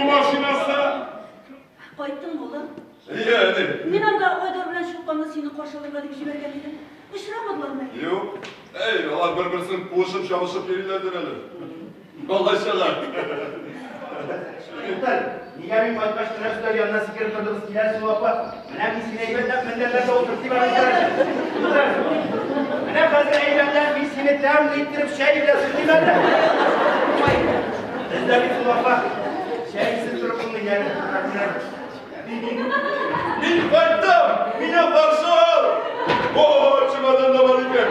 машинасы. Қайттың болы? Иә, әне. Мен анда Айдар білән шыққанда сені қаршыларға деп жіберген едім. Ұшырамадылар ма? Жоқ. Ей, олар бір-бірсін қуышып, шабышып келілердер әлі. Қалайшалар. Шықтай, неге мен қайтпаштың әсілер янына секіріп тұрдыңыз келерсің опа? Мына мен сені әйбәттен міндерлерді отырып деймін. Мына қазір әйбәттен мен сені тәмін еттіріп шәй білесің деймін. Бізді білсің опа. Шәйсіз тұрғымды әлі. Мен қайттым! Мене қарсы! О, чемоданда бар екен.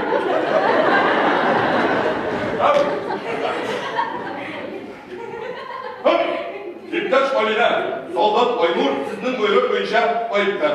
Иптәш Малина, солдат Айнур сіздің бұйрық бойынша айыпты.